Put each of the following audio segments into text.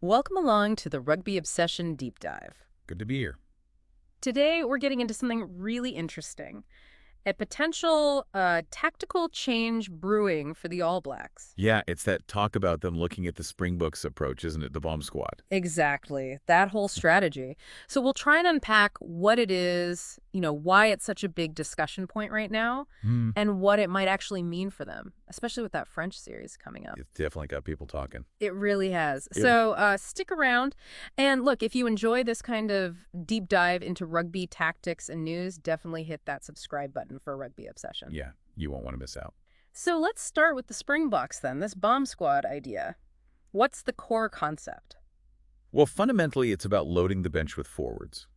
Welcome along to the Rugby Obsession Deep Dive. Good to be here. Today, we're getting into something really interesting, a potential tactical change brewing for the All Blacks. Yeah, it's that talk about them looking at the Springboks approach, isn't it? The bomb squad. Exactly, that whole strategy. So we'll try and unpack what it is, why it's such a big discussion point right now, Hmm. and what it might actually mean for them, especially with that French series coming up. It's definitely got people talking. It really has. Yeah. So stick around. And look, if you enjoy this kind of deep dive into rugby tactics and news, definitely hit that subscribe button for Rugby Obsession. Yeah, you won't want to miss out. So let's start with the Springboks then, this bomb squad idea. What's the core concept? Well, fundamentally, it's about loading the bench with forwards.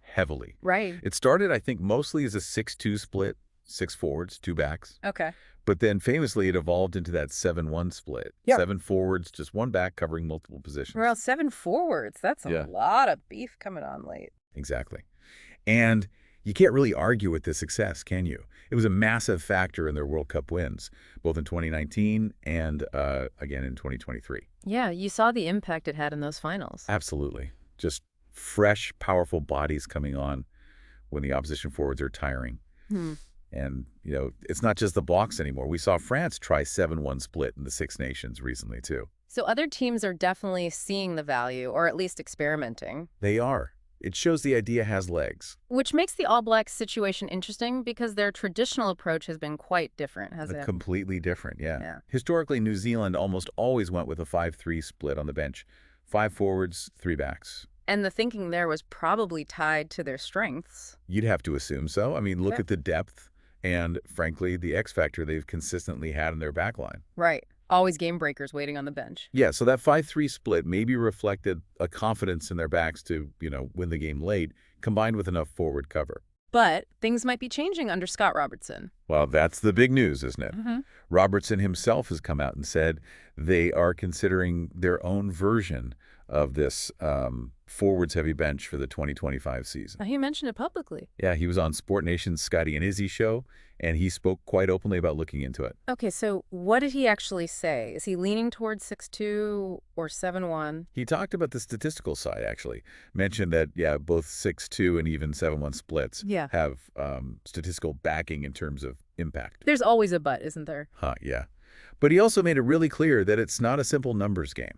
Heavily. Right. It started, I think, mostly as a 6-2 split, 6 forwards, 2 backs. Okay. But then famously, it evolved into that 7-1 split. Yeah. 7 forwards, just 1 back covering multiple positions. Well, 7 forwards. That's a Yeah. lot of beef coming on late. Exactly. And you can't really argue with this success, can you? It was a massive factor in their World Cup wins, both in 2019 and again in 2023. Yeah, you saw the impact it had in those finals. Absolutely. Just fresh, powerful bodies coming on when the opposition forwards are tiring. Hmm. And, it's not just the Blacks anymore. We saw France try 7-1 split in the Six Nations recently, too. So other teams are definitely seeing the value, or at least experimenting. They are. It shows the idea has legs. Which makes the All Blacks situation interesting because their traditional approach has been quite different, hasn't it? Completely different, yeah. Yeah. Historically, New Zealand almost always went with a 5-3 split on the bench. 5 forwards, 3 backs. And the thinking there was probably tied to their strengths. You'd have to assume so. I mean, look Yeah. at the depth and, frankly, the X factor they've consistently had in their backline. Right. Always game breakers waiting on the bench. Yeah, so that 5-3 split maybe reflected a confidence in their backs to, win the game late, combined with enough forward cover. But things might be changing under Scott Robertson. Well, that's the big news, isn't it? Mm-hmm. Robertson himself has come out and said they are considering their own version of this forwards-heavy bench for the 2025 season. Now, he mentioned it publicly. Yeah, he was on Sport Nation's Scotty and Izzy show, and he spoke quite openly about looking into it. Okay, so what did he actually say? Is he leaning towards 6-2 or 7-1? He talked about the statistical side, actually. Mentioned that, yeah, both 6-2 and even 7-1 splits Yeah. have statistical backing in terms of impact. There's always a but, isn't there? Yeah. But he also made it really clear that it's not a simple numbers game.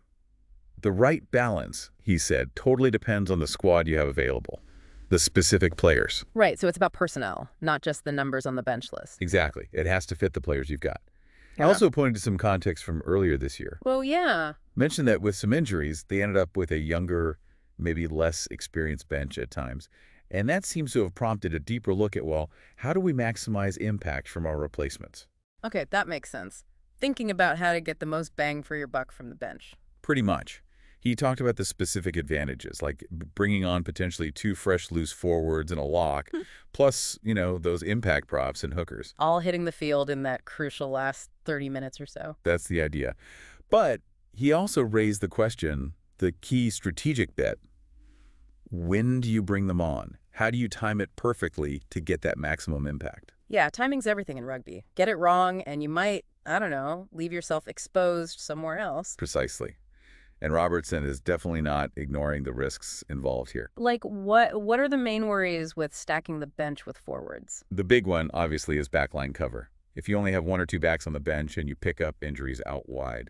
The right balance, he said, totally depends on the squad you have available, the specific players. Right, so it's about personnel, not just the numbers on the bench list. Exactly. It has to fit the players you've got. Yeah. I also pointed to some context from earlier this year. Well, yeah. Mentioned that with some injuries, they ended up with a younger, maybe less experienced bench at times. And that seems to have prompted a deeper look at, well, how do we maximize impact from our replacements? Okay, that makes sense. Thinking about how to get the most bang for your buck from the bench. Pretty much. He talked about the specific advantages, like bringing on potentially 2 fresh loose forwards and a lock, plus, those impact props and hookers. All hitting the field in that crucial last 30 minutes or so. That's the idea. But he also raised the question, the key strategic bit. When do you bring them on? How do you time it perfectly to get that maximum impact? Yeah, timing's everything in rugby. Get it wrong and you might, leave yourself exposed somewhere else. Precisely. And Robertson is definitely not ignoring the risks involved here. Like, what are the main worries with stacking the bench with forwards? The big one, obviously, is backline cover. If you only have 1 or 2 backs on the bench and you pick up injuries out wide.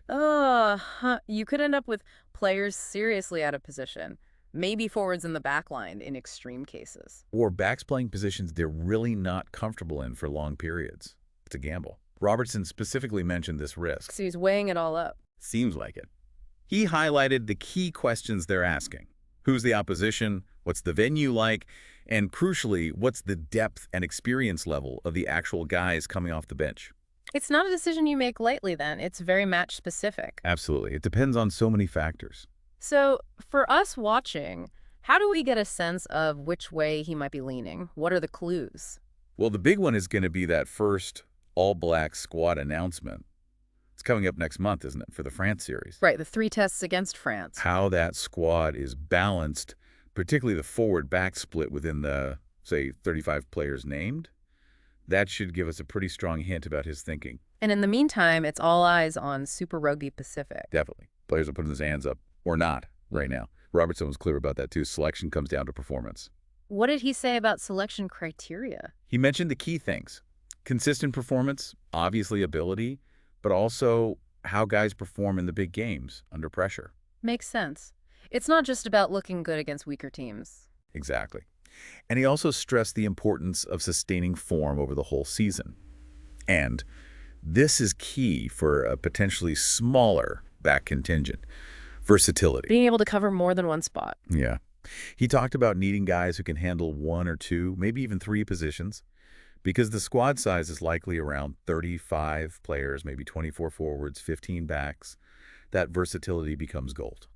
You could end up with players seriously out of position. Maybe forwards in the backline in extreme cases. Or backs playing positions they're really not comfortable in for long periods. It's a gamble. Robertson specifically mentioned this risk. So he's weighing it all up. Seems like it. He highlighted the key questions they're asking. Who's the opposition? What's the venue like? And crucially, what's the depth and experience level of the actual guys coming off the bench? It's not a decision you make lightly then. It's very match specific. Absolutely. It depends on so many factors. So for us watching, how do we get a sense of which way he might be leaning? What are the clues? Well, the big one is going to be that first all-black squad announcement. It's coming up next month, isn't it, for the France series? Right, the 3 tests against France. How that squad is balanced, particularly the forward-back split within the, say, 35 players named, that should give us a pretty strong hint about his thinking. And in the meantime, it's all eyes on Super Rugby Pacific. Definitely. Players are putting his hands up, or not. right now. Robertson was clear about that too. Selection comes down to performance. What did he say about selection criteria? He mentioned the key things. Consistent performance, obviously ability, but also how guys perform in the big games under pressure. Makes sense. It's not just about looking good against weaker teams. Exactly. And he also stressed the importance of sustaining form over the whole season. And this is key for a potentially smaller back contingent. Versatility. Being able to cover more than one spot. Yeah. He talked about needing guys who can handle 1 or 2, maybe even 3 positions, because the squad size is likely around 35 players, maybe 24 forwards, 15 backs. That versatility becomes gold.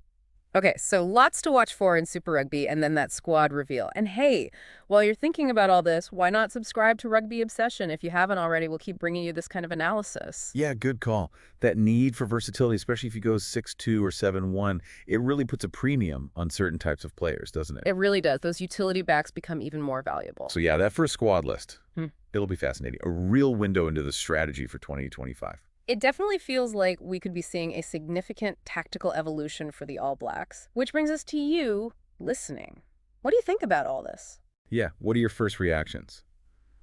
Okay, so lots to watch for in Super Rugby and then that squad reveal. And hey, while you're thinking about all this, why not subscribe to Rugby Obsession? If you haven't already, we'll keep bringing you this kind of analysis. Yeah, good call. That need for versatility, especially if you go 6'2" or 7'1", it really puts a premium on certain types of players, doesn't it? It really does. Those utility backs become even more valuable. So yeah, that first squad list, it'll be fascinating. A real window into the strategy for 2025. It definitely feels like we could be seeing a significant tactical evolution for the All Blacks, which brings us to you listening. What do you think about all this? Yeah, what are your first reactions?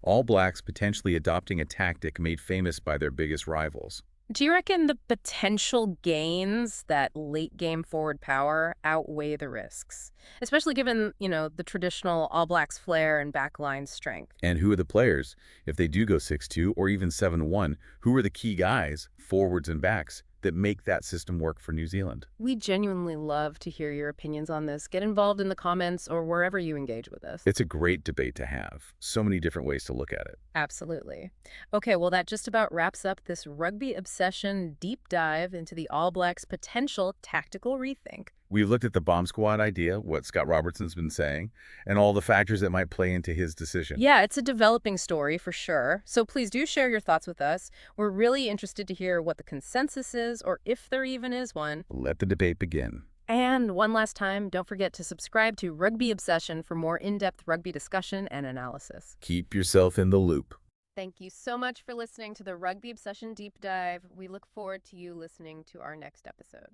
All Blacks potentially adopting a tactic made famous by their biggest rivals. Do you reckon the potential gains, that late game forward power, outweigh the risks? Especially given, the traditional All Blacks flair and backline strength. And who are the players? If they do go 6'2" or even 7'1", who are the key guys, forwards and backs, that make that system work for New Zealand? We genuinely love to hear your opinions on this. Get involved in the comments or wherever you engage with us. It's a great debate to have. So many different ways to look at it. Absolutely. Okay, well, that just about wraps up this Rugby Obsession deep dive into the All Blacks' potential tactical rethink. We've looked at the bomb squad idea, what Scott Robertson's been saying, and all the factors that might play into his decision. Yeah, it's a developing story for sure. So please do share your thoughts with us. We're really interested to hear what the consensus is, or if there even is one. Let the debate begin. And one last time, don't forget to subscribe to Rugby Obsession for more in-depth rugby discussion and analysis. Keep yourself in the loop. Thank you so much for listening to the Rugby Obsession Deep Dive. We look forward to you listening to our next episode.